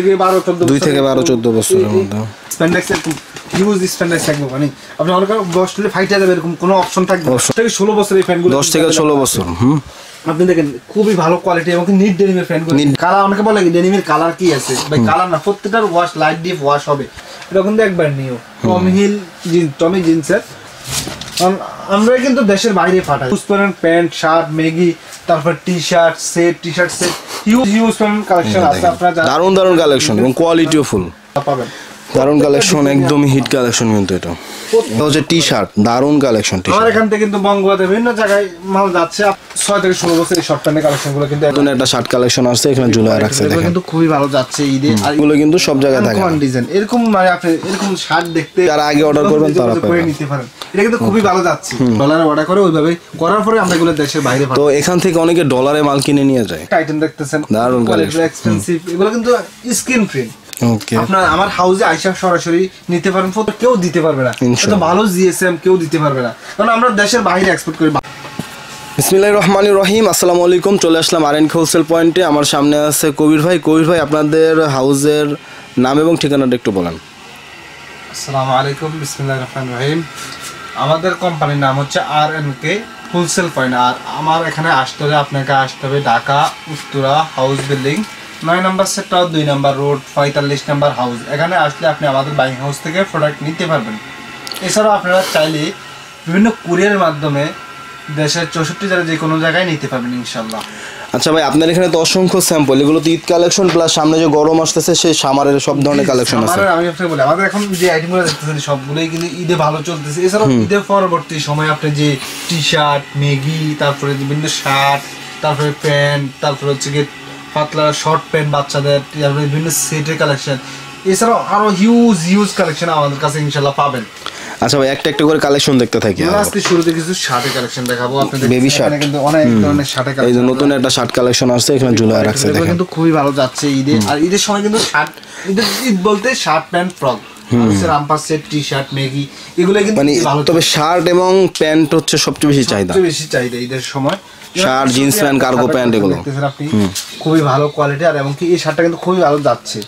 2 থেকে 12-14 বছরের মধ্যে স্প্যান্ডেক্স ইউজ স্প্যান্ডেক্স থাকবে মানে আপনি অনেক বছরে ফাইটে যাবে এরকম কোনো অপশন থাকবে 16 বছর এই ফ্যানগুলো 10 থেকে 16 বছর আপনি দেখেন খুবই ভালো কোয়ালিটি এবং নিট ডেনিমের ফ্যানগুলো কালার অনেকে বলে ডেনিমের কালার কি আছে ভাই কালার না প্রত্যেকটার ওয়াশ লাইট ডিপ ওয়াশ হবে এটা কিন্তু একবার নিও টমি জিন্সের আমরা কিন্তু দেশের বাইরে পাঠাই পুষ্পরন প্যান্ট শার্ট ম্যাগি তারপর টি-শার্ট সেট হিউজ কালেকশন আছে আপনারা দারুণ কালেকশন এবং কোয়ালিটিও ফুল পাবেন দারুণ কালেকশন একদমই হিট কালেকশন কিন্তু এটা হচ্ছে টি-শার্ট দারুণ কালেকশন আমার এখান থেকে কিন্তু বঙ্গবাজারে বিভিন্ন জায়গায় মাল যাচ্ছে 6 থেকে 16 বছর এই শর্ট প্যান্টের কালেকশনগুলো কিন্তু নতুন একটা শার্ট কালেকশন আসছে এখানে ঝুলায় রাখছে দেখেন কিন্তু খুবই ভালো যাচ্ছে ঈদে আর এগুলো কিন্তু সব জায়গায় থাকে কোন ডিজাইন এরকম মানে আপনি এরকম শার্ট দেখতে যারা আগে অর্ডার করবেন তারা করে নিতে পারেন এটা কিন্তু খুবই ভালো যাচ্ছে ডলারে অর্ডার করে ওইভাবে করার পরে আমরা এগুলো দেশের বাইরে তো এখান থেকে অনেকে ডলারে মাল কিনে নিয়ে যায় আইটেম দেখতেছেন দারুণ কালেকশন এক্সপেন্সিভ এগুলো কিন্তু স্ক্রিন প্রিন্ট ওকে আপনার আমার হাউসে আইসা সরাসরি নিতে পারেন কেউ দিতে পারবে না তো ভালো জিএসএম কেউ দিতে পারবে না কারণ আমরা দেশের বাইরে এক্সপোর্ট করি বিসমিল্লাহির রহমানির রহিম আসসালামু আলাইকুম চলে আসলাম আরএনকে হোলসেল পয়েন্টে আমার সামনে আছে কবির ভাই আপনাদের হাউসের নাম এবং ঠিকানাটা একটু বলেন আসসালামু আলাইকুম বিসমিল্লাহির রহমানির রহিম আমাদের কোম্পানির নাম হচ্ছে আরএনকে হোলসেল পয়েন্ট আর আমার এখানে আসতে হলে আপনাকে আসতে হবে ঢাকা উত্তরা হাউস বিল্ডিং 9 নম্বর সেক্টর 2 নম্বর রোড 45 নম্বর হাউস এখানে আসলে আপনি আমাদের বাইং হাউস থেকে প্রোডাক্ট নিতে পারবেন এছাড়াও আপনারা চাইলে বিভিন্ন কুরিয়ারের মাধ্যমে দেশের 64 জেলায় যে কোনো জায়গায় নিতে পারবেন ইনশাআল্লাহ আচ্ছা ভাই আপনার এখানে তো অসংখ্য স্যাম্পল এগুলো তো ঈদ কালেকশন প্লাস সামনে যে গরম আসতেছে সেই সামারের সব ধরনের কালেকশন আছে আমি আপনাকে বলি আমাদের এখন যে আইটেমগুলো দেখতেছেন সবগুলোই কিন্তু ঈদে ভালো চলতেছে এছাড়াও ঈদের পরবর্তী সময় আপনি যে টি-শার্ট ম্যাগি তারপরে বিভিন্ন শার্ট তারপরে প্যান্ট তারপরে হচ্ছে গিয়ে পাতলা শর্ট প্যান্ট বাচ্চাদের তারপরে বিভিন্ন সেটের কালেকশন এছাড়াও আরো হিউজ কালেকশন আমাদের কাছে ইনশাআল্লাহ পাবেন আচ্ছা ভাই একটা করে কালেকশন দেখতে থাকি আজকে শুরুতে কিছু শার্টের কালেকশন দেখাবো আপনাদের বেবি শার্ট কিন্তু অনেক ধরনের শার্টের কালেকশন এই যে নতুন একটা শার্ট কালেকশন আসছে এখানে ঝুলায় রাখছে দেখেন কিন্তু খুবই ভালো যাচ্ছে ঈদে আর ঈদের সময় কিন্তু শার্ট ঈদ বলতে shirt pant frock rompers set T-shirt Maggi এগুলো কিন্তু মানে ভালো তবে শার্ট এবং প্যান্ট হচ্ছে সবচেয়ে বেশি চাহিদা ঈদের সময় shirt jeans pant cargo pant এগুলো আপনি খুবই ভালো কোয়ালিটি আর এবং কি এই শার্টটা কিন্তু খুবই ভালো যাচ্ছে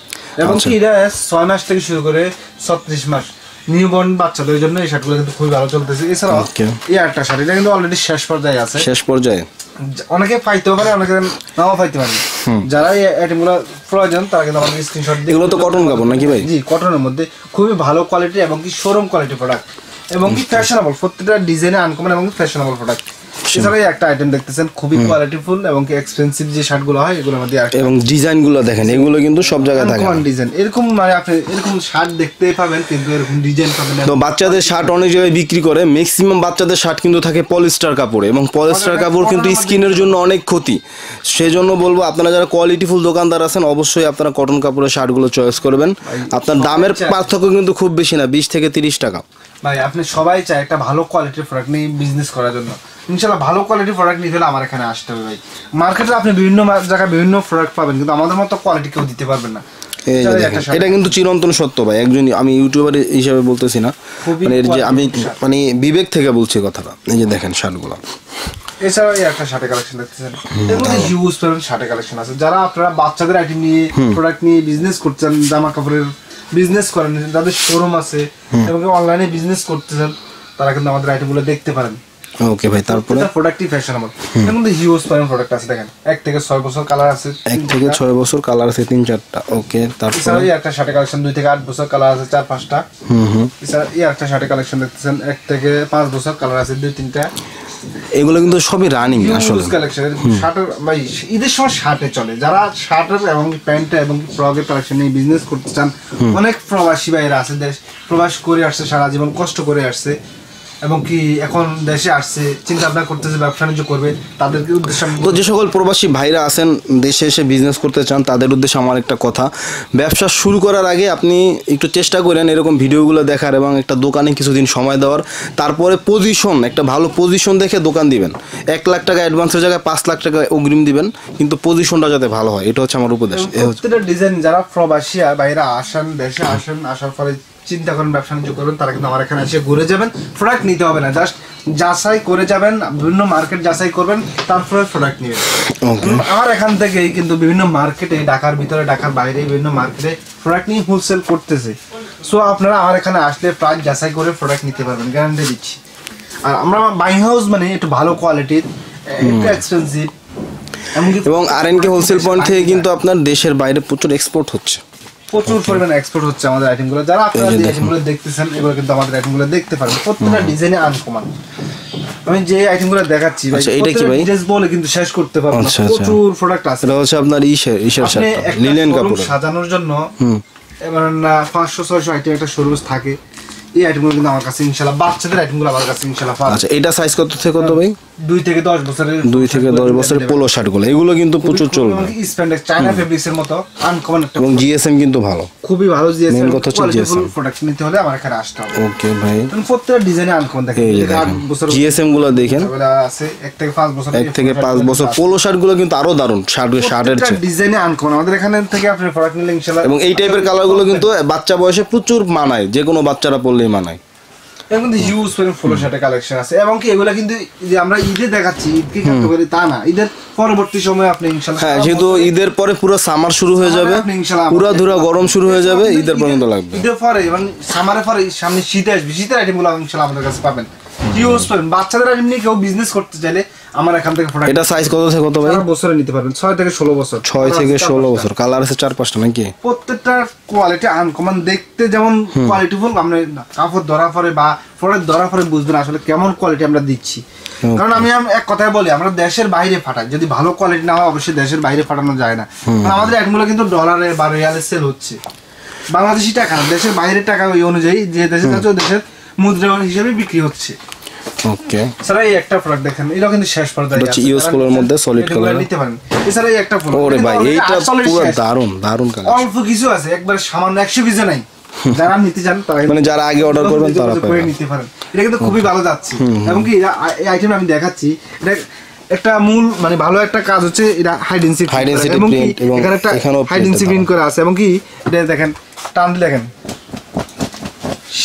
এবং কি এটা 6 মাস থেকে শুরু করে 36 মাস নিউবর্ন বাচ্চাদের জন্য এই শার্টগুলো কিন্তু খুবই ভালো চলতেছে এছাড়াও এই একটা শার্ট এটা কিন্তু অলরেডি শেষ পর্যায়ে অনেকে পাইতে পারে অনেকে নাও পাইতে পারে যারা এই আইটেমগুলো প্রয়োজন তারা কিন্তু আমাদের স্ক্রিনশট দিয়ে এগুলো তো কটন কাপড় নাকি ভাই জি কটনের মধ্যে খুবই ভালো কোয়ালিটি এবং কি শোরুম কোয়ালিটি প্রোডাক্ট এবং কি ফ্যাশনেবল প্রত্যেকটা ডিজাইনে আনকমন এবং ফ্যাশনেবল প্রোডাক্ট এছাড়া একটা আইটেম দেখতেছেন খুবই কোয়ালিটিফুল এবং কি এক্সপেন্সিভ যে শার্টগুলো হয় এগুলোর মধ্যে এবং ডিজাইনগুলো দেখেন এগুলো কিন্তু সব জায়গায় থাকে কোন ডিজাইন এরকম মানে আপনি এরকম শার্ট দেখতে পাবেন কিন্তু এরকম ডিজাইন পাবেন না তো বাচ্চাদের শার্ট অনেক জায়গায় বিক্রি করে ম্যাক্সিমাম বাচ্চাদের শার্ট কিন্তু থাকে পলিস্টার কাপড়ে এবং পলিস্টার কাপড় কিন্তু স্কিনের জন্য অনেক ক্ষতি সেজন্য বলবো আপনারা যারা কোয়ালিটিফুল দোকানদার আছেন অবশ্যই আপনারা কটন কাপড়ের শার্টগুলো চয়েস করবেন আপনার দামের পার্থক্য কিন্তু খুব বেশি না 20 থেকে 30 টাকা ভাই আপনি সবাই চায় একটা ভালো কোয়ালিটির প্রোডাক্ট নিয়ে বিজনেস করার জন্য ইনশাআল্লাহ ভালো কোয়ালিটির প্রোডাক্ট নিতে হলে আমার এখানে আসতে হবে ভাই মার্কেটে আপনি বিভিন্ন জায়গায় বিভিন্ন প্রোডাক্ট পাবেন কিন্তু আমাদের মতো কোয়ালিটি কেউ দিতে পারবে না এটা কিন্তু চিরন্তন সত্য ভাই একজন আমি ইউটিউবার হিসেবে বলতেছি না মানে এর যে আমি মানে বিবেক থেকে বলছি কথাটা এই যে দেখেন শার্টগুলো এছাড়াও এই একটা শার্টের কালেকশন দেখতেছেন এর মধ্যে হিউজ পরিমাণ শার্টের কালেকশন আছে যারা আপনারা বাচ্চাদের আইটেম নিয়ে প্রোডাক্ট নিয়ে বিজনেস করছেন জামা কাপড়ের বিজনেস করেন যাদের শোরুম আছে এবং অনলাইনে বিজনেস করতেছেন তারা কিন্তু আমাদের আইটেমগুলো দেখতে পারেন ওকে ভাই তারপরে প্রোডাক্টই ফ্যাশনেবল এর মধ্যে হিউজ পরিমাণ প্রোডাক্ট আছে দেখেন 1 থেকে 6 বছর কালার আছে 1 থেকে 6 বছর কালার আছে 3-4টা ওকে তারপরে এই একটা শার্টের কালেকশন 2 থেকে 8 বছর কালার আছে 4-5টা এছাড়া এই একটা শার্টের কালেকশন দেখতেছেন 1 থেকে 5 বছর কালার আছে 2-3টা এগুলো কিন্তু সবই রানিং আসলে কালেকশন শার্টের ভাই ঈদের সময় শার্টে চলে যারা শার্টের এবং প্যান্ট এবং ফ্রকের কালেকশন নিয়ে বিজনেস করতে চান অনেক প্রবাসী ভাইরা আছে দেশ প্রবাস করে আসছে সারা জীবন কষ্ট করে আসছে এবং কি এখন দেশে আসছে চিন্তা ভাবনা করতেছে ব্যবসা বাণিজ্য করবে তাদেরকে উদ্দেশ্যে তো যে সকল প্রবাসী ভাইরা আছেন দেশে এসে বিজনেস করতে চান তাদের উদ্দেশ্যে আমার একটা কথা ব্যবসা শুরু করার আগে আপনি একটু চেষ্টা করেন এরকম ভিডিওগুলো দেখার এবং একটা দোকানে কিছুদিন সময় দেওয়ার তারপরে পজিশন একটা ভালো পজিশন দেখে দোকান দিবেন 1 লাখ টাকা অ্যাডভান্সের জায়গায় 5 লাখ টাকা অগ্রিম দিবেন কিন্তু পজিশনটা যাতে ভালো হয় এটা হচ্ছে আমার উপদেশ প্রত্যেকটা ডিজাইন যারা প্রবাসী ভাইরা আসেন দেশে আসেন আসার পরে চিন্তা করেন ব্যবসা বাণিজ্য করবেন তারা কিন্তু আমার এখানে এসে ঘুরে যাবেন প্রোডাক্ট নিতে হবে না জাস্ট যাচাই করে যাবেন, বিভিন্ন মার্কেট যাচাই করবেন, তারপরে প্রোডাক্ট নেবেন। আমার এখান থেকেই কিন্তু বিভিন্ন মার্কেটে, ঢাকার ভিতরে ঢাকার বাইরে বিভিন্ন মার্কেটে প্রোডাক্ট নিয়ে হোলসেল করতেছে। সো আপনারা আমার এখানে আসলে প্রাইস যাচাই করে প্রোডাক্ট নিতে পারবেন, গ্যারান্টি দিচ্ছি। আর আমরা বাইং হাউস মানে একটু ভালো কোয়ালিটির, একটু এক্সপেন্সিভ। এবং আরএনকে হোলসেল পয়েন্ট থেকে কিন্তু আপনার দেশের বাইরে প্রচুর এক্সপোর্ট হচ্ছে, প্রচুর পরিমাণে এক্সপোর্ট হচ্ছে আমাদের আইটেমগুলো। যারা আপনারা যে আইটেমগুলো দেখতেছেন এগুলো কিন্তু আমাদের আইটেমগুলো দেখতে পারেন, প্রত্যেকটা ডিজাইনে আনকমন। আমি যে আইটেমগুলো দেখাচ্ছি ভাই, এটা কি ভাই ডিটেইলস বলে কিন্তু শেষ করতে পারবো না, প্রচুর প্রোডাক্ট আছে। এটা হচ্ছে আপনার ইসের সাথে লিনেন কাপড় সাজানোর জন্য। এবার না 500-600 আইটেম একটা শোরুম থাকে, এই আইটেমগুলো কিন্তু আমার কাছে ইনশাআল্লাহ, বাচ্চাদের আইটেমগুলো আমার কাছে ইনশাআল্লাহ পাবেন। আচ্ছা, এটা সাইজ কত থেকে কত ভাই? 2 থেকে 10 বছরের, 2 থেকে 10 বছরের পোলো শার্টগুলো, এগুলো কিন্তু প্রচুর চলবে। স্প্যান্ডেক্স চায়না ফেব্রিক্সের মতো আনকমন একটা, এবং জিএসএম কিন্তু ভালো, খুবই ভালো জিএসএম। মেন কথা হচ্ছে জিএসএম প্রোডাক্ট নিতে হলে আমার এখানে আসতে হবে। ওকে ভাই, প্রত্যেকটা ডিজাইনে আনকমন দেখেন, 8 বছর জিএসএম গুলো দেখেন, আছে 1 থেকে 5 বছর, 1 থেকে 5 বছর পোলো শার্টগুলো কিন্তু আরো দারুন, শার্টের চেয়ে ডিজাইনে আনকমন। আমাদের এখানে থেকে আপনি প্রোডাক্ট নিলে ইনশাআল্লাহ। এবং এই টাইপের কালারগুলো কিন্তু বাচ্চা বয়সে প্রচুর মানায়, যে কোনো বাচ্চারা পরলেই মানায়। এর মধ্যে হিউজ পরিমাণ পোলো শার্টের কালেকশন আছে, এবং কি এগুলা কিন্তু যে আমরা ঈদে দেখাচ্ছি, ঈদকে কেন্দ্র করে তা না, ঈদের পরবর্তী সময়ে আপনি ইনশাআল্লাহ, হ্যাঁ, যেহেতু ঈদের পরে পুরো সামার শুরু হয়ে যাবে, পুরো ধুরা গরম শুরু হয়ে যাবে, ঈদের পর্যন্ত লাগবে। ঈদের পরে এবং সামারের পরে সামনে শীত আসবে, শীতের আইটেমগুলো ইনশাআল্লাহ আমাদের কাছে পাবেন। হিউজ পরিমাণ বাচ্চাদের আইটেম নিয়ে কেউ বিজনেস করতে চাইলে আমার এখান থেকে প্রোডাক্ট। এটা সাইজ কত থেকে কত ভাই? 4 বছরে নিতে পারবেন, 6 থেকে 16 বছর। 6 থেকে 16 বছর, কালার আছে 4-5টা নাকি? প্রত্যেকটা কোয়ালিটি আনকমন, দেখতে যেমন কোয়ালিটিফুল, আমরা কাপড় ধরা পরে বা প্রোডাক্ট ধরা পরে বুঝবেন আসলে কেমন কোয়ালিটি আমরা দিচ্ছি। কারণ আমি এক কথায় বলি, আমরা দেশের বাইরে পাঠাই, যদি ভালো কোয়ালিটি না হয় অবশ্যই দেশের বাইরে পাঠানো যায় না। কারণ আমাদের আইটেমগুলো কিন্তু ডলারে বা রিয়ালে সেল হচ্ছে, বাংলাদেশি টাকা না, দেশের বাইরের টাকা ওই অনুযায়ী যে দেশে যাচ্ছে ওই দেশের মুদ্রা হিসেবে বিক্রি হচ্ছে। ওকে স্যার, এই একটা প্রোডাক্ট দেখেন, এটা কিন্তু শেষ পর্যায়ে আছে, ইউজ কালার মধ্যে সলিড কালার নিতে পারেন। এছাড়া এই একটা প্রোডাক্ট, ওরে ভাই এইটা পুরো দারুন দারুন কালার, অল্প কিছু আছে, একবার সামান্য 100 পিসে নাই। যারা নিতে চান তারা মানে যারা আগে অর্ডার করবেন তারা করে নিতে পারেন। এটা কিন্তু খুবই ভালো যাচ্ছে, এবং কি এই আইটেম আমি দেখাচ্ছি, এটা একটা মূল মানে ভালো একটা কাজ হচ্ছে, এটা হাই ডেনসিটি প্রিন্ট, এবং এখানে একটা হাই ডেনসিটি প্রিন্ট করা আছে, এবং কি এটা দেখেন, টান দেখেন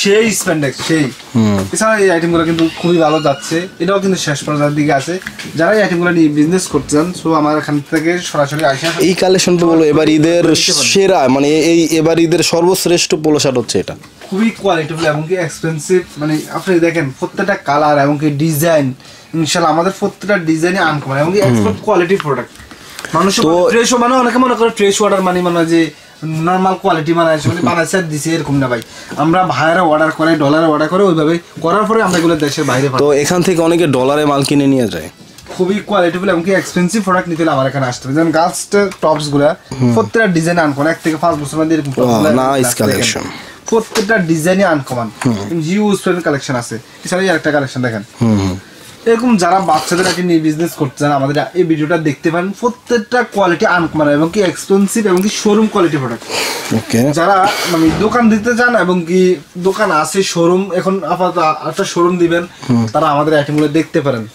সেই স্প্যান্ডেক্স সেই। এছাড়া এই আইটেমগুলো কিন্তু খুবই ভালো যাচ্ছে, এটাও কিন্তু শেষ পর্যায়ের দিকে আছে। যারা এই আইটেমগুলো নিয়ে বিজনেস করতে চান, সো আমার এখান থেকে সরাসরি আসে। এই কালেকশনটা বলো এবার ঈদের সেরা, মানে এই এবার ঈদের সর্বশ্রেষ্ঠ পোলো শার্ট হচ্ছে এটা, খুবই কোয়ালিটিফুল এবং কি এক্সপেন্সিভ। মানে আপনি দেখেন প্রত্যেকটা কালার এবং কি ডিজাইন, ইনশাআল্লাহ আমাদের প্রত্যেকটা ডিজাইনে আনকমন এবং কি এক্সপোর্ট কোয়ালিটি প্রোডাক্ট। মানুষ তো ফ্রেশ মানে অনেকে মনে করে ফ্রেশ অর্ডার মানে যে নরমাল কোয়ালিটি বানাইছে মানে বানাইছে দিছে, এরকম না ভাই। আমরা ভাইরা অর্ডার করে, ডলারে অর্ডার করে, ওইভাবে করার পরে আমরা এগুলো দেশের বাইরে পাঠাই। তো এখান থেকে অনেকে ডলারে মাল কিনে নিয়ে যায়। খুবই কোয়ালিটিফুল এবং কি এক্সপেন্সিভ প্রোডাক্ট নিতে হলে আমার এখানে আসতে হবে। যেমন গার্লস টপস গুলা প্রত্যেকটা ডিজাইন আনকমন, 1 থেকে 5 বছর মধ্যে এরকম নাইস কালেকশন, প্রত্যেকটা ডিজাইনই আনকমন, হিউজ কালেকশন আছে। এছাড়া আরেকটা কালেকশন দেখেন, এরকম যারা বাচ্চাদের আগে নিয়ে বিজনেস করতে চান আমাদের এই ভিডিওটা দেখতে পারেন। প্রত্যেকটা কোয়ালিটি আনকমন এবং কি এক্সপেন্সিভ এবং কি শোরুম কোয়ালিটি প্রোডাক্ট। ওকে, যারা মানে দোকান দিতে চান এবং কি দোকান আছে, শোরুম এখন আপাতত একটা শোরুম দিবেন, তারা আমাদের আইটেমগুলো দেখতে পারেন।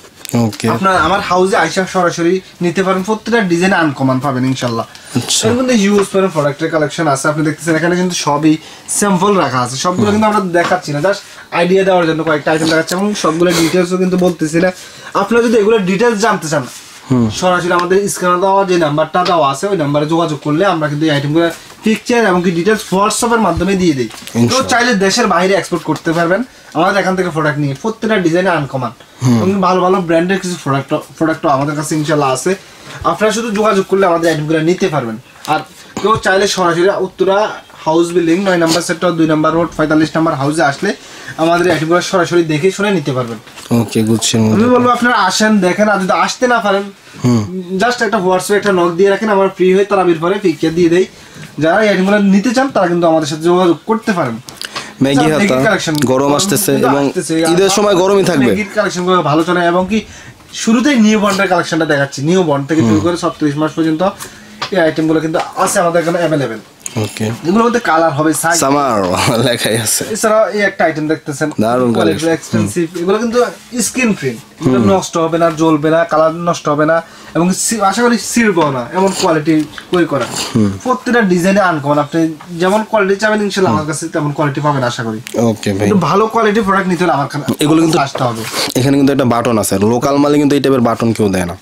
ওকে, আপনার আমার হাউসে আইসা সরাসরি নিতে পারেন, প্রত্যেকটা ডিজাইন আনকমন পাবেন ইনশাআল্লাহ। এর মধ্যে হিউজ পরিমাণ প্রোডাক্টের কালেকশন আছে, আপনি দেখতেছেন এখানে কিন্তু সবই স্যাম্পল রাখা আছে। সবগুলো কিন্তু আমরা দেখাচ্ছি না, জাস্ট আইডিয়া দেওয়ার জন্য কয়েকটা আইটেম দেখাচ্ছি, এবং সবগুলো ডিটেলসও কিন্তু বলতেছি না। আপনারা যদি এগুলো ডিটেলস জানতে চান, সরাসরি আমাদের স্ক্রিনে দেওয়া যে নাম্বারটা দেওয়া আছে ওই নাম্বারে যোগাযোগ করলে আমরা কিন্তু এই আইটেমগুলো পিকচার এবং কি ডিটেলস হোয়াটসঅ্যাপের মাধ্যমে দিয়ে দিই। তো চাইলে দেশের বাইরে এক্সপোর্ট করতে পারবেন আমাদের এখান থেকে প্রোডাক্ট নিয়ে। প্রত্যেকটা ডিজাইনে আনকমন এবং ভালো ভালো ব্র্যান্ডের কিছু প্রোডাক্টও আমাদের কাছে ইনশাআল্লাহ আছে। আপনারা শুধু যোগাযোগ করলে আমাদের আইটেমগুলো নিতে পারবেন। আর কেউ চাইলে সরাসরি উত্তরা হাউস বিল্ডিং 9 নম্বর সেক্টর 2 নম্বর রোড 45 নম্বর হাউসে আসলে আমাদের আইটেমগুলো সরাসরি দেখে শুনে নিতে পারবেন। ওকে, বুঝছেন। আমি বলবো আপনারা আসেন, দেখেন, আর যদি আসতে না পারেন জাস্ট একটা হোয়াটসঅ্যাপে একটা নক দিয়ে রাখেন, আমরা ফ্রি হয়ে তারাবির পরে পিকচার দিয়ে দেই। যারা এই আইটেমগুলো নিতে চান তারা কিন্তু আমাদের সাথে যোগাযোগ করতে পারেন। ম্যাগি হাতা গরম আসতেছে এবং ঈদের সময় গরমই থাকবে, ম্যাগির কালেকশনগুলো ভালো চলে। এবং কি শুরুতেই নিউ বন্ডের কালেকশনটা দেখাচ্ছি, নিউ বন্ড থেকে শুরু করে 36 মাস পর্যন্ত এই আইটেমগুলো কিন্তু আছে আমাদের এখানে অ্যাভেলেবেল। ওকে, এগুলোর মধ্যে কালার হবে, সাইজ সামার লেখাই আছে। এছাড়া এই একটা আইটেম দেখতেছেন, দারুণ কোয়ালিটি এক্সপেন্সিভ, এগুলো কিন্তু স্ক্রিন প্রিন্ট, এগুলো নষ্ট হবে না, জ্বলবে না, কালার নষ্ট হবে না, এবং আশা করি ছিড়বো না, এমন কোয়ালিটি তৈরি করা। প্রত্যেকটা ডিজাইনে আনকমন, আপনি যেমন কোয়ালিটি চাবেন ইনশাআল্লাহ আমার কাছে তেমন কোয়ালিটি পাবেন আশা করি। ওকে ভাই, কিন্তু ভালো কোয়ালিটি প্রোডাক্ট নিতে হলে আমার এগুলো কিন্তু আসতে হবে। এখানে কিন্তু একটা বাটন আছে, লোকাল মালে কিন্তু এই টাইপের বাটন কেউ দেয় না।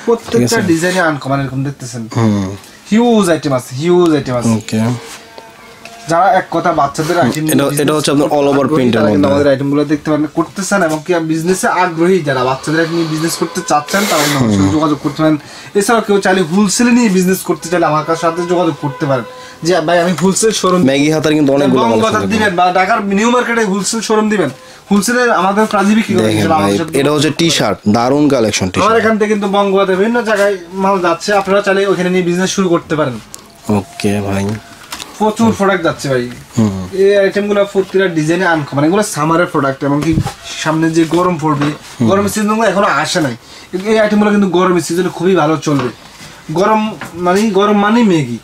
প্রত্যেকটা ডিজাইনে আনকমন এরকম দেখতেছেন, হিউজ আইটেম আছে, হিউজ আইটেম আছে। ওকে, যারা এক কথা বাচ্চাদের আইটেম, এটা হচ্ছে আপনার অল ওভার প্রিন্টের মধ্যে আমাদের আইটেমগুলো দেখতে পারেন, করতেছেন এবং কি বিজনেসে আগ্রহী যারা বাচ্চাদের আইটেম নিয়ে বিজনেস করতে চাচ্ছেন তারা কিন্তু আমার সাথে যোগাযোগ করতে পারেন। এছাড়াও কেউ চাইলে হোলসেলে নিয়ে বিজনেস করতে চাইলে আমার সাথে যোগাযোগ করতে পারেন, যে ভাই আমি হোলসেল শোরুম, ম্যাগি হাতার কিন্তু অনেকগুলো বঙ্গবাজার দিবেন বা ঢাকার নিউ মার্কেটে হোলসেল শোরুম দিবেন, হোলসেলে আমাদের প্রাইজে বিক্রি করেন। এটা হচ্ছে টি শার্ট, দারুণ কালেকশন টি আমার শার্ট। এখান থেকে কিন্তু বঙ্গবাজার বিভিন্ন জায়গায় মাল যাচ্ছে, আপনারা চাইলে ওখানে নিয়ে বিজনেস শুরু করতে পারেন। ওকে ভাই, প্রচুর প্রোডাক্ট যাচ্ছে ভাই, এই আইটেমগুলো প্রত্যেকটা ডিজাইনে আনকমন, এগুলো সামারের প্রোডাক্ট, এবং কি সামনে যে গরম পড়বে, গরমের সিজন এখনো আসে নাই, এই আইটেমগুলো কিন্তু গরমের সিজনে খুবই ভালো চলবে। গরম মানে ম্যাগি,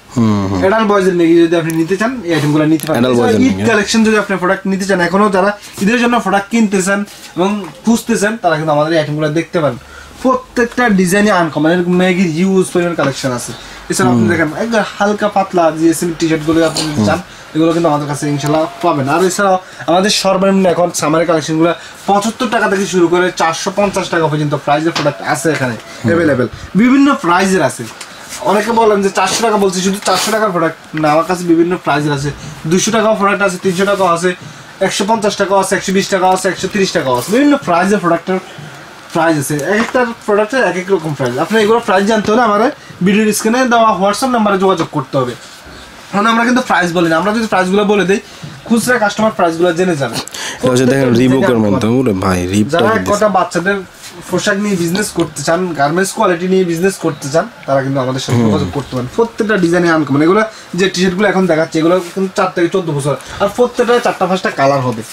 এডাল বয়েজের ম্যাগি যদি আপনি নিতে চান এই আইটেমগুলো নিতে পারেন। ঈদ কালেকশন যদি আপনি প্রোডাক্ট নিতে চান, এখনো যারা ঈদের জন্য প্রোডাক্ট কিনতেছেন এবং খুঁজতেছেন তারা কিন্তু আমাদের এই আইটেমগুলো দেখতে পারেন। প্রত্যেকটা ডিজাইনে আনকমন, এরকম ম্যাগির হিউজ পরিমাণ কালেকশন আছে। এছাড়া আপনি দেখেন একদম হালকা পাতলা জিএসএম টি শার্ট গুলো আপনি চান, এগুলো কিন্তু আমাদের কাছে ইনশাল্লাহ পাবেন। আর এছাড়াও আমাদের সর্বনিম্ন এখন সামারের কালেকশনগুলো 75 টাকা থেকে শুরু করে 450 টাকা পর্যন্ত প্রাইজের প্রোডাক্ট আছে এখানে অ্যাভেলেবেল, বিভিন্ন প্রাইজের আছে। অনেকে বলেন যে 400 টাকা বলছি, শুধু 400 টাকার প্রোডাক্ট না, আমার কাছে বিভিন্ন প্রাইজের আছে, 200 টাকাও প্রোডাক্ট আছে, 300 টাকাও আছে, 150 টাকাও আছে, 120 টাকাও আছে, 130 টাকাও আছে, বিভিন্ন প্রাইজের প্রোডাক্টের প্রাইস আছে। এক একটা প্রোডাক্টের এক এক রকম প্রাইস। আপনি এগুলো প্রাইস জানতে হলে আমার ভিডিওর স্ক্রিনে দেওয়া হোয়াটসঅ্যাপ নাম্বারে যোগাযোগ করতে হবে। কারণ আমরা কিন্তু প্রাইস বলি না, আমরা যদি প্রাইসগুলো বলে দিই খুচরা কাস্টমার প্রাইসগুলো জেনে যাবে। দেখেন রিবুকের মধ্যে ভাই, যারা এক কথা বাচ্চাদের পোশাক নিয়ে বিজনেস করতে চান, গার্মেন্টস কোয়ালিটি নিয়ে বিজনেস করতে চান, তারা কিন্তু আমাদের সাথে যোগাযোগ করতে পারেন। প্রত্যেকটা ডিজাইনে আনকমন, এগুলো যে টি শার্টগুলো এখন দেখাচ্ছে এগুলো কিন্তু 4 থেকে 14 বছর, আর প্রত্যেকটা 4টা-5টা কালার হবে,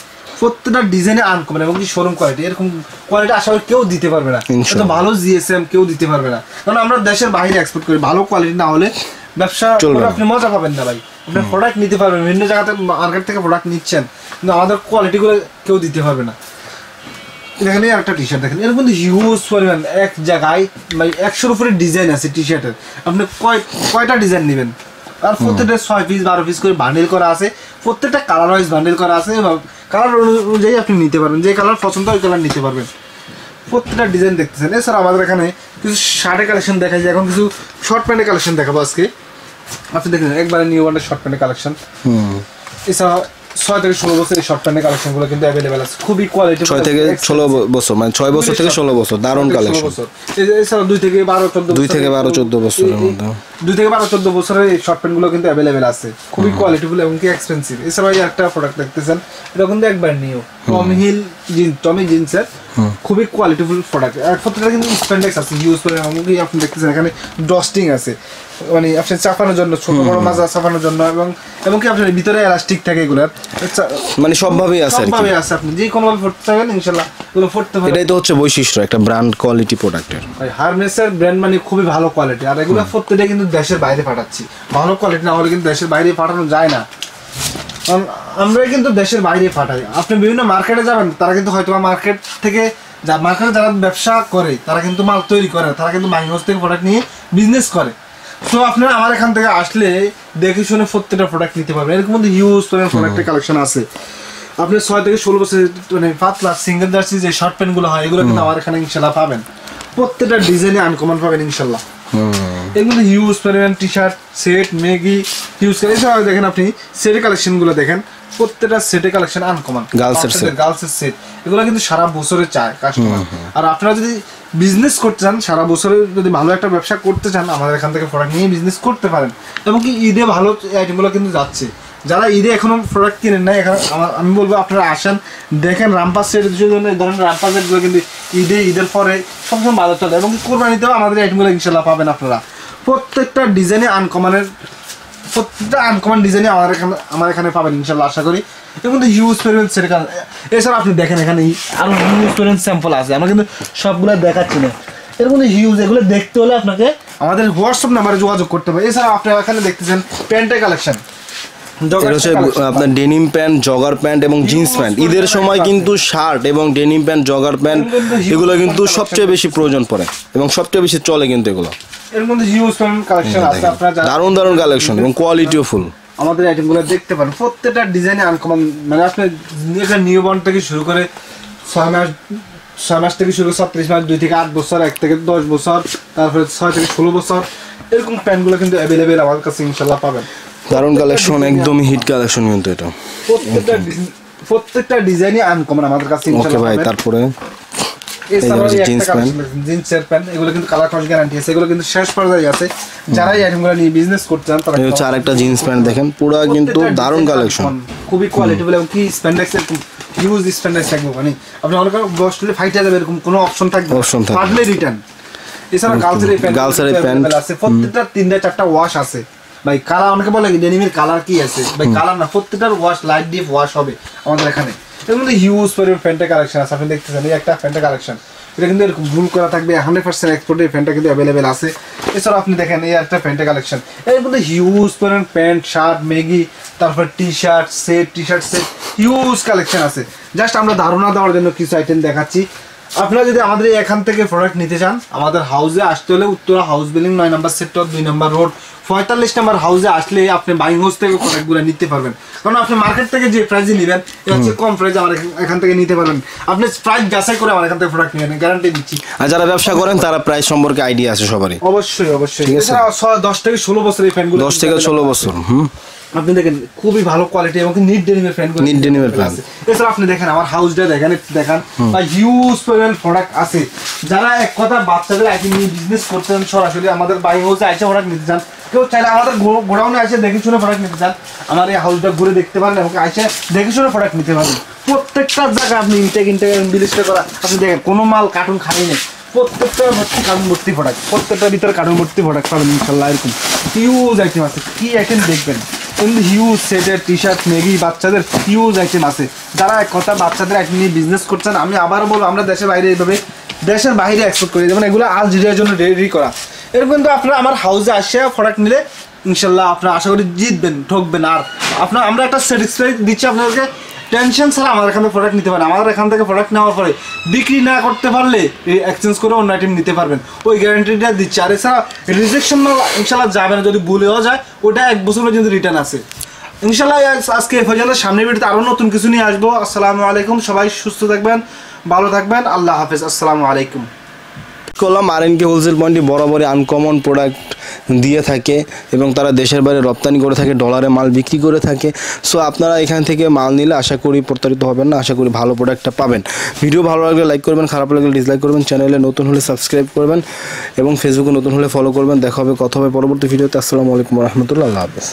প্রত্যেকটা ডিজাইনে আনকমন এবং কি শোরুম কোয়ালিটি, এরকম কোয়ালিটি আসলে কেউ দিতে পারবে না, এত ভালো জিএসএম কেউ দিতে পারবে না। কারণ আমরা দেশের বাইরে এক্সপোর্ট করি, ভালো কোয়ালিটি না হলে ব্যবসা আপনি মজা পাবেন না ভাই। আপনি প্রোডাক্ট নিতে পারবেন, বিভিন্ন জায়গাতে মার্কেট থেকে প্রোডাক্ট নিচ্ছেন, কিন্তু আমাদের কোয়ালিটিগুলো কেউ দিতে পারবে না। দেখেন এই একটা টি শার্ট দেখেন, এর মধ্যে হিউজ পরিমাণ, এক জায়গায় মানে 100-এর উপরে ডিজাইন আছে টি শার্টের। আপনি কয়টা ডিজাইন নেবেন, আর প্রত্যেকটা 6 পিস 12 পিস করে বান্ডেল করা আছে, প্রত্যেকটা কালার ওয়াইজ বান্ডেল করা আছে, এবং কালার অনুযায়ী আপনি নিতে পারবেন, যে কালার পছন্দ ওই কালার নিতে পারবেন। প্রত্যেকটা ডিজাইন দেখতেছেন। এছাড়া আমাদের এখানে কিছু শার্টের কালেকশন দেখা যায়, এখন কিছু শর্ট প্যান্টের কালেকশন দেখাবো আজকে। আপনি দেখেন একবারে নিউ ওয়ান্ডের শর্ট প্যান্টের কালেকশন। এছাড়া 6 থেকে 16 বছর এই শর্ট প্যান্টের কালেকশনগুলো কিন্তু অ্যাভেলেবেল আছে, খুবই কোয়ালিটি। 6 থেকে 16 বছর, মানে 6 বছর থেকে 16 বছর, দারুণ কালেকশন। এছাড়া 2 থেকে 12-14 বছরের মধ্যে, 2 থেকে 12-14 বছরের এই শর্ট প্যান্টগুলো কিন্তু অ্যাভেলেবেল আছে, খুবই কোয়ালিটিফুল এবং কি এক্সপেন্সিভ। এছাড়া এই একটা প্রোডাক্ট দেখতেছেন, এটা কিন্তু একবার নিউ টমি জিন্সের খুবই কোয়ালিটিফুল প্রোডাক্ট। প্রত্যেকটা কিন্তু স্প্যান্ডেক্স আছে, ইউজ করে এমনকি আপনি দেখতেছেন এখানে ডস্টিং আছে, মানে আপনি চাপানোর জন্য, ছোট বড় মাজা চাপানোর জন্য, এবং কি আপনার ভিতরে এলাস্টিক থাকে, এগুলার মানে সবভাবেই আছে, সবভাবে আছে। আপনি যে কোনো ভাবে পড়তে চাইবেন ইনশাআল্লাহ এগুলো পড়তে পারবেন। এটাই তো হচ্ছে বৈশিষ্ট্য একটা ব্র্যান্ড কোয়ালিটি প্রোডাক্টের। ভাই হারনেসের ব্র্যান্ড মানে খুবই ভালো কোয়ালিটি, আর এগুলো প্রত্যেকটা কিন্তু দেশের বাইরে পাঠাচ্ছি। ভালো কোয়ালিটি না হলে কিন্তু দেশের বাইরে পাঠানো যায় না, আমরা কিন্তু দেশের বাইরে পাঠাই। আপনি বিভিন্ন মার্কেটে যাবেন, তারা কিন্তু হয়তো মার্কেট থেকে মার্কেটে যারা ব্যবসা করে তারা কিন্তু মাল তৈরি করে, তারা কিন্তু মাইনস থেকে প্রোডাক্ট নিয়ে বিজনেস করে। তো আপনারা আমার এখান থেকে আসলে দেখে শুনে প্রত্যেকটা প্রোডাক্ট নিতে পারবেন। এরকম মধ্যে হিউজ পরিমাণ প্রোডাক্টের কালেকশন আছে। আপনি 6 থেকে 16 বছর মানে পাতলা সিঙ্গেল জার্সি যে শর্ট প্যান্টগুলো হয়, এগুলো কিন্তু আমার এখানে ইনশাল্লাহ পাবেন, প্রত্যেকটা ডিজাইনে আনকমন পাবেন ইনশাল্লাহ। এর মধ্যে হিউজ পরিমাণ T shirt, set, Maggi huge. এছাড়াও দেখেন আপনি সেটের কালেকশনগুলো দেখেন, প্রত্যেকটা সেটের কালেকশন আনকমন, গার্লসের সেট, এগুলো কিন্তু সারা বছরে চায় কাস্টমার। আর আপনারা যদি বিজনেস করতে চান, সারা বছরে যদি ভালো একটা ব্যবসা করতে চান, আমাদের এখান থেকে প্রোডাক্ট নিয়ে বিজনেস করতে পারেন। এবং কি ঈদে ভালো আইটেমগুলো কিন্তু যাচ্ছে। যারা ঈদে এখনো প্রোডাক্ট কিনেন না, এখানে আমি বলবো আপনারা আসেন, দেখেন রামপাস সেট, এই ধরনের রামপাস সেটগুলো কিন্তু ঈদের পরে সবসময় বাজার চলে, এবং কোরবানিতেও আমাদের আইটেমগুলো ইনশাল্লাহ পাবেন আপনারা। প্রত্যেকটা ডিজাইনে আনকমনের, প্রত্যেকটা আনকমন ডিজাইনে আমার এখানে পাবেন ইনশাল্লাহ আশা করি। এর মধ্যে হিউজ পরিমাণ সেট। এছাড়া আপনি দেখেন এখানে আরো হিউজ পরিমাণ স্যাম্পল আছে, আমরা কিন্তু সবগুলো দেখাচ্ছি না। এর মধ্যে হিউজ, এগুলো দেখতে হলে আপনাকে আমাদের হোয়াটসঅ্যাপ নাম্বারে যোগাযোগ করতে হবে। এছাড়া আপনি এখানে দেখতেছেন প্যান্টের কালেকশন, এটা হচ্ছে আপনার ডেনিম প্যান্ট, জগার প্যান্ট এবং জিন্স প্যান্ট। ঈদের সময় কিন্তু শার্ট এবং ডেনিম প্যান্ট, জগার প্যান্ট এগুলো কিন্তু সবচেয়ে বেশি প্রয়োজন পড়ে এবং সবচেয়ে বেশি চলে কিন্তু এগুলো। এর মধ্যে হিউজ কালেকশন আছে, আপনারা দারুণ দারুণ কালেকশন এবং কোয়ালিটিও ফুল। আমাদের আইটেমগুলো দেখতে পারেন, প্রত্যেকটা ডিজাইনে আনকমন। মানে আপনি নিউবর্ন থেকে শুরু করে 6 মাস থেকে শুরু করে 36 মাস, 2 থেকে 8 বছর, 1 থেকে 10 বছর, তারপরে 6 থেকে 16 বছর, এরকম প্যান্টগুলো কিন্তু অ্যাভেলেবেল আমার কাছে ইনশাল্লাহ পাবেন। দারুণ কালেকশন, একদমই হিট কালেকশন কিন্তু এটা। প্রত্যেকটা ডিজাইনই আনকমন আমাদের কাছে ওকে ইনশাল্লাহ ভাই, পাবেন। তারপরে এছাড়াও জিন্স প্যান্ট, জিন্সের প্যান্ট, এগুলো কিন্তু কালার ক্রস গ্যারান্টি আছে, এগুলো কিন্তু শেষ পর্যায়ে আছে। যারা এই আইটেমগুলো নিয়ে বিজনেস করতে চান তারা এই হচ্ছে আরেকটা জিন্স প্যান্ট দেখেন, পুরো কিন্তু দারুণ কালেকশন, খুবই কোয়ালিটিফুল এবং কি স্প্যান্ডেক্স হিউজ স্প্যান্ডেক্স থাকবে। মানে আপনি অনেক বস্টুলে ফাইটে যাবে এরকম কোনো অপশন থাকবে, পারলে রিটার্ন। এছাড়া গার্লসের প্যান্ট আছে, প্রত্যেকটা 3-4টা ওয়াশ আছে ভাই। কালার অনেকে বলে ডেনিমের কালার কি আছে ভাই, কালার না, প্রত্যেকটার ওয়াশ লাইট ডিপ ওয়াশ হবে আমাদের এখানে। এর মধ্যে হিউজ পরিমাণ প্যান্টের কালেকশন আছে, আপনি দেখতেছেন এই একটা প্যান্টের কালেকশন, এটা কিন্তু এরকম ভুল করা থাকবে, 100% এক্সপোর্ট। এই প্যান্টটা কিন্তু অ্যাভেলেবেল আছে। এছাড়া আপনি দেখেন এই একটা প্যান্টের কালেকশন, এর মধ্যে হিউজ পরিমাণ প্যান্ট, শার্ট, মেগি, তারপর T shirt set, huge collection আছে। জাস্ট আমরা ধারণা দেওয়ার জন্য কিছু আইটেম দেখাচ্ছি। আপনারা যদি আমাদের এখান থেকে প্রোডাক্ট নিতে চান, আমাদের হাউসে আসতে হলে উত্তরা হাউস বিল্ডিং 9 নম্বর সেক্টর 2 নম্বর রোড 45 নম্বর হাউসে আসলে আপনি বাইং হাউস থেকে প্রোডাক্টগুলো নিতে পারবেন। কারণ আপনি মার্কেট থেকে যে প্রাইসে নেবেন এটা হচ্ছে কম প্রাইস, আমার এখান থেকে নিতে পারবেন। আপনি প্রাইস যাচাই করে আমার এখান থেকে প্রোডাক্ট নেবেন, গ্যারান্টি দিচ্ছি। আর যারা ব্যবসা করেন তারা প্রাইস সম্পর্কে আইডিয়া আছে সবারই। অবশ্যই। এছাড়া 10 থেকে 16 বছর এই ফ্যানগুলো, 10 থেকে 16 বছর। আপনি দেখেন খুবই ভালো কোয়ালিটি এবং নিট ডেনিমের ফ্যানগুলো, নিট ডেনিমের ফ্যান। এছাড়া আপনি দেখেন আমার হাউসটা দেখেন বা হিউজ পরিমাণ প্রোডাক্ট আছে। যারা এক কথা বাচ্চাদের আইটেম নিয়ে বিজনেস করতেন, সরাসরি আমাদের বাইং হাউসে এসে প্রোডাক্ট নিতে চান, কেউ চাইলে আমাদের গোডাউনে এসে দেখে শুনে প্রোডাক্ট নিতে চান, আমার এই হাউসটা ঘুরে দেখতে পারেন এবং এসে দেখে শুনে প্রোডাক্ট নিতে পারেন। প্রত্যেকটা জায়গায় আপনি ইনটেক বিলিস্টে করা, আপনি দেখেন কোনো মাল কার্টুন খাই নেই, প্রত্যেকটা ভর্তি কার্টুন ভর্তি প্রোডাক্ট, প্রত্যেকটার ভিতরে কার্টুন ভর্তি প্রোডাক্ট পাবেন ইনশাল্লাহ। এরকম হিউজ আইটেম আছে, কি আইটেম দেখবেন কিন্তু হিউজ সেটের টি শার্ট, মেগি, বাচ্চাদের হিউজ আইটেম আছে। যারা এক কথা বাচ্চাদের আইটেম নিয়ে বিজনেস করছেন, আমি আবার বলবো আমরা দেশের বাইরে এইভাবে দেশের বাইরে এক্সপোর্ট করি, যেমন এগুলো আলজেরিয়ার জন্য রেডি করা। এরকম কিন্তু আপনারা আমার হাউসে আসে প্রোডাক্ট নিলে ইনশাল্লাহ আপনারা আশা করি জিতবেন, ঠকবেন। আর আপনার আমরা একটা স্যাটিসফাই দিচ্ছি আপনাদেরকে, টেনশন ছাড়া আমাদের এখান থেকে প্রোডাক্ট নিতে পারেন। আমাদের এখান থেকে প্রোডাক্ট নেওয়ার পরে বিক্রি না করতে পারলে এক্সচেঞ্জ করে অন্য আইটেম নিতে পারবেন, ওই গ্যারান্টিটা দিচ্ছি। আর এছাড়া রিজেকশন ইনশাল্লাহ যাবে না, যদি ভুলেও যায় ওটা 1 বছর পর্যন্ত রিটার্ন আছে ইনশাল্লাহ। আজকে এ পর্যন্ত, সামনের ভিডিওতে আরও নতুন কিছু নিয়ে আসবো। আসসালামু আলাইকুম, সবাই সুস্থ থাকবেন, ভালো থাকবেন, আল্লাহ হাফেজ, আসসালামু আলাইকুম। করলাম আর&কে হোলসেল পয়েন্টে বরাবরই আনকমন প্রোডাক্ট দিয়ে থাকে এবং তারা দেশের বাইরে রপ্তানি করে থাকে, ডলারে মাল বিক্রি করে থাকে। সো আপনারা এখান থেকে মাল নিলে আশা করি প্রতারিত হবেন না, আশা করি ভালো প্রোডাক্টটা পাবেন। ভিডিও ভালো লাগলে লাইক করবেন, খারাপ লাগলে ডিসলাইক করবেন, চ্যানেলে নতুন হলে সাবস্ক্রাইব করবেন এবং ফেসবুকে নতুন হলে ফলো করবেন। দেখা হবে, কথা হবে পরবর্তী ভিডিওতে। আসসালামু আলাইকুম রহমতুল্লাহ, আল্লাহ হাফেজ।